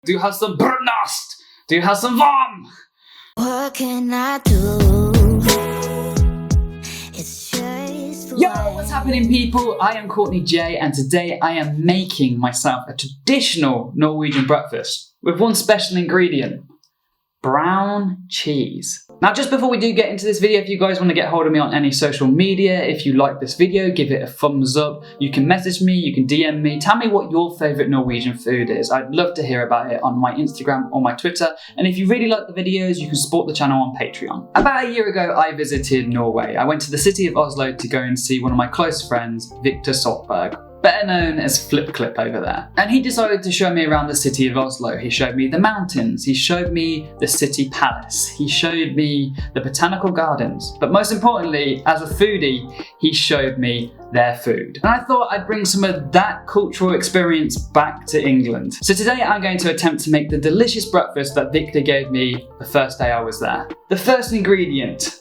Do you have some brunost? Do you have some vom? What can I do? It's just Yo, what's happening, people? I am Courtney-Jai, and today I am making myself a traditional Norwegian breakfast with one special ingredient: brown cheese. Now, just before we do get into this video, if you guys want to get hold of me on any social media, if you like this video, give it a thumbs up. You can message me, you can DM me, tell me what your favourite Norwegian food is. I'd love to hear about it on my Instagram or my Twitter. And if you really like the videos, you can support the channel on Patreon. About a year ago, I visited Norway. I went to the city of Oslo to go and see one of my close friends, Victor Sotberg, better known as Flip Clip over there. And he decided to show me around the city of Oslo. He showed me the mountains, he showed me the city palace, he showed me the botanical gardens, but most importantly, as a foodie, he showed me their food. And I thought I'd bring some of that cultural experience back to England. So today I'm going to attempt to make the delicious breakfast that Victor gave me the first day I was there. The first ingredient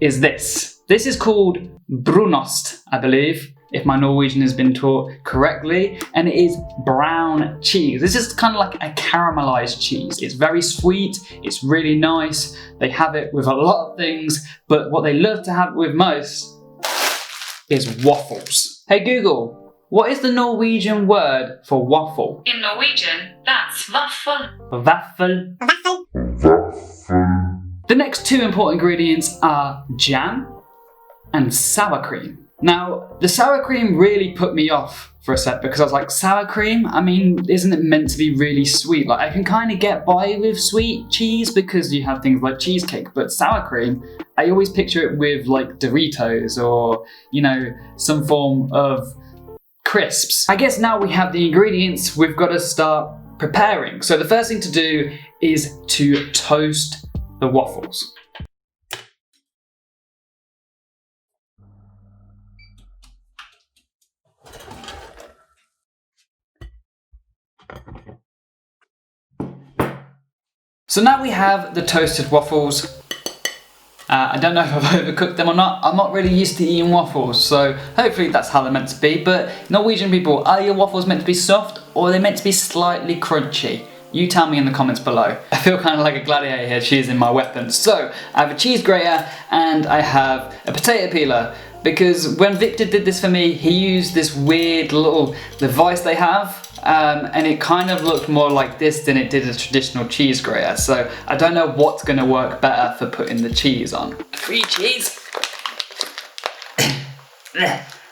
is this. This is called brunost, I believe, if my Norwegian has been taught correctly, and it is brown cheese. This is kind of like a caramelized cheese. It's very sweet, it's really nice. They have it with a lot of things, but what they love to have it with most is waffles. Hey Google, what is the Norwegian word for waffle? In Norwegian, that's waffle. Waffle. The next two important ingredients are jam and sour cream. Now, the sour cream really put me off for a sec because I was like, sour cream? I mean, isn't it meant to be really sweet? Like, I can kind of get by with sweet cheese because you have things like cheesecake, but sour cream, I always picture it with like Doritos or, you know, some form of crisps. I guess now we have the ingredients, we've got to start preparing. So the first thing to do is to toast the waffles. So now we have the toasted waffles. I don't know if I've overcooked them or not. I'm not really used to eating waffles, so hopefully that's how they're meant to be. But Norwegian people, are your waffles meant to be soft or are they meant to be slightly crunchy? You tell me in the comments below. I feel kind of like a gladiator here choosing my weapons. So I have a cheese grater and I have a potato peeler, because when Victor did this for me, he used this weird little device they have. And it kind of looked more like this than it did a traditional cheese grater. So I don't know what's going to work better for putting the cheese on. Free cheese.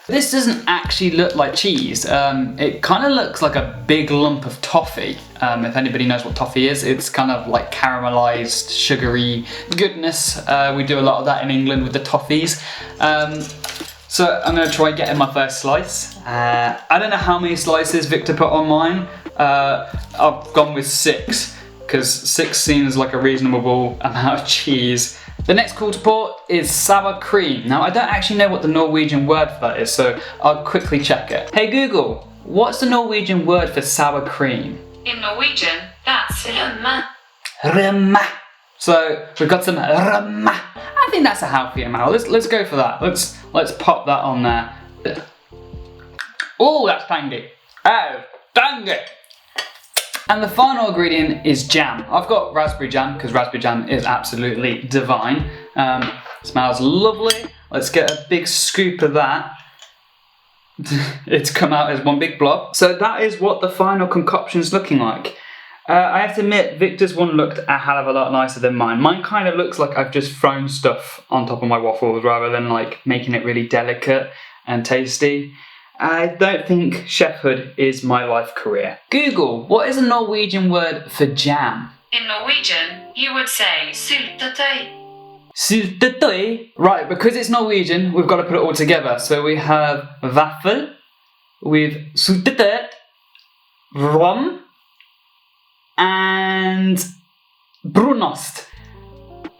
This doesn't actually look like cheese. It kind of looks like a big lump of toffee. If anybody knows what toffee is, it's kind of like caramelized, sugary goodness. We do a lot of that in England with the toffees. So I'm going to try getting my first slice. I don't know how many slices Victor put on mine. I've gone with 6, because 6 seems like a reasonable amount of cheese. The next call to port is sour cream. Now I don't actually know what the Norwegian word for that is, so I'll quickly check it. Hey Google, what's the Norwegian word for sour cream? In Norwegian, that's rømme. Rømme. So we've got some rømme. I think that's a healthy amount. Let's go for that. Let's pop that on there. Oh, that's tangy. Oh, tangy. And the final ingredient is jam. I've got raspberry jam because raspberry jam is absolutely divine. Smells lovely. Let's get a big scoop of that. It's come out as one big blob. So that is what the final concoction's looking like. I have to admit, Victor's one looked a hell of a lot nicer than mine. Mine kind of looks like I've just thrown stuff on top of my waffles rather than like making it really delicate and tasty. I don't think chefhood is my life career. Google, what is a Norwegian word for jam? In Norwegian, you would say syltetøy. Syltetøy? Right, because it's Norwegian, we've got to put it all together. So we have waffle with syltetøy, rom, and brunost.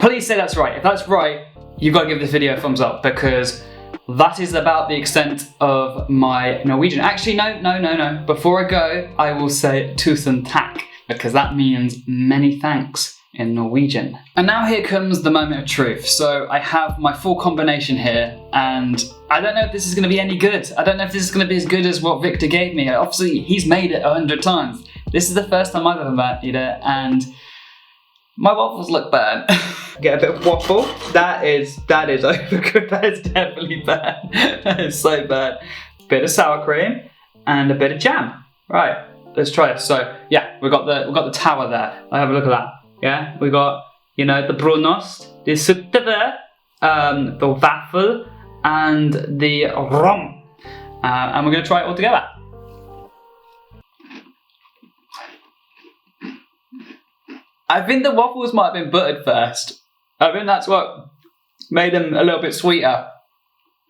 Please say that's right. If that's right, you've got to give this video a thumbs up, because that is about the extent of my Norwegian. Actually, no. Before I go, I will say tusen takk, because that means many thanks in Norwegian. And now here comes the moment of truth. So I have my full combination here, and I don't know if this is going to be any good. I don't know if this is going to be as good as what Victor gave me. Obviously, he's made it 100 times. This is the first time I've ever made it, and my waffles look bad. Get a bit of waffle. That is overcooked. That is definitely bad. That is so bad. Bit of sour cream and a bit of jam. Right, let's try this. So yeah, we got the tower there. I have a look at that. Yeah, we got, you know, the brunost, the Sotberg, the waffle, and the rom. And we're gonna try it all together. I think the waffles might have been buttered first. I think that's what made them a little bit sweeter.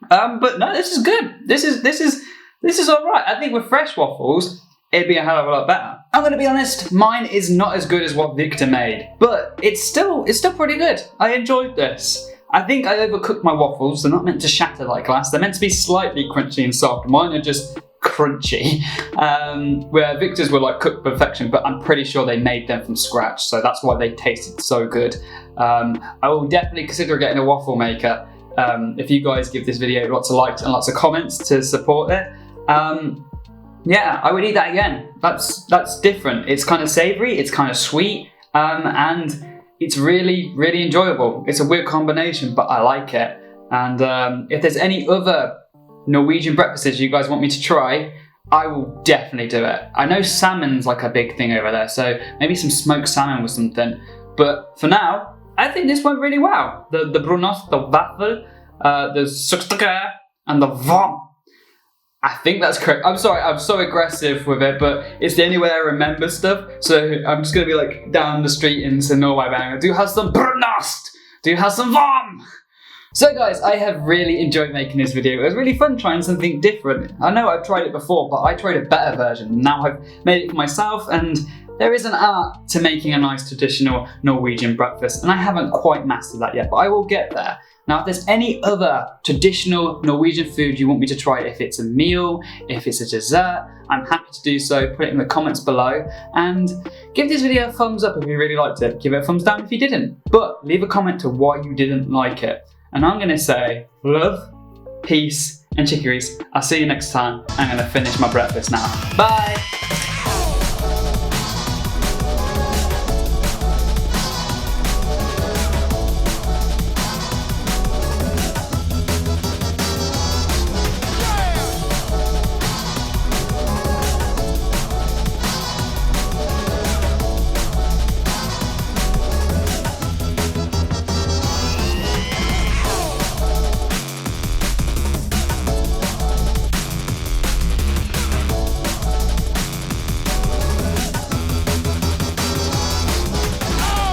But no, this is good. This is all right. I think with fresh waffles, it'd be a hell of a lot better. I'm gonna be honest, mine is not as good as what Victor made, but it's still pretty good. I enjoyed this. I think I overcooked my waffles. They're not meant to shatter like glass. They're meant to be slightly crunchy and soft. Mine are just crunchy, where Victor's were like cooked perfection, but I'm pretty sure they made them from scratch, so that's why they tasted so good. I will definitely consider getting a waffle maker. If you guys give this video lots of likes and lots of comments to support it, yeah, I would eat that again. That's different. It's kind of savoury, it's kind of sweet, and it's really, really enjoyable. It's a weird combination, but I like it. And if there's any other Norwegian breakfasts you guys want me to try, I will definitely do it. I know salmon's like a big thing over there, so maybe some smoked salmon with something. But for now, I think this went really well. The brunost, the waffle, the Sotberg, and the vom. I think that's correct. I'm sorry, I'm so aggressive with it, but it's the only way I remember stuff. So I'm just gonna be like down the street into Norway and do you have some brunost? Do you have some vom? So guys, I have really enjoyed making this video. It was really fun trying something different. I know I've tried it before, but I tried a better version. Now I've made it for myself, and there is an art to making a nice traditional Norwegian breakfast, and I haven't quite mastered that yet, but I will get there. Now, if there's any other traditional Norwegian food you want me to try, if it's a meal, if it's a dessert, I'm happy to do so. Put it in the comments below, and give this video a thumbs up if you really liked it. Give it a thumbs down if you didn't, but leave a comment to why you didn't like it. And I'm gonna say love, peace, and chicories. I'll see you next time. I'm gonna finish my breakfast now. Bye!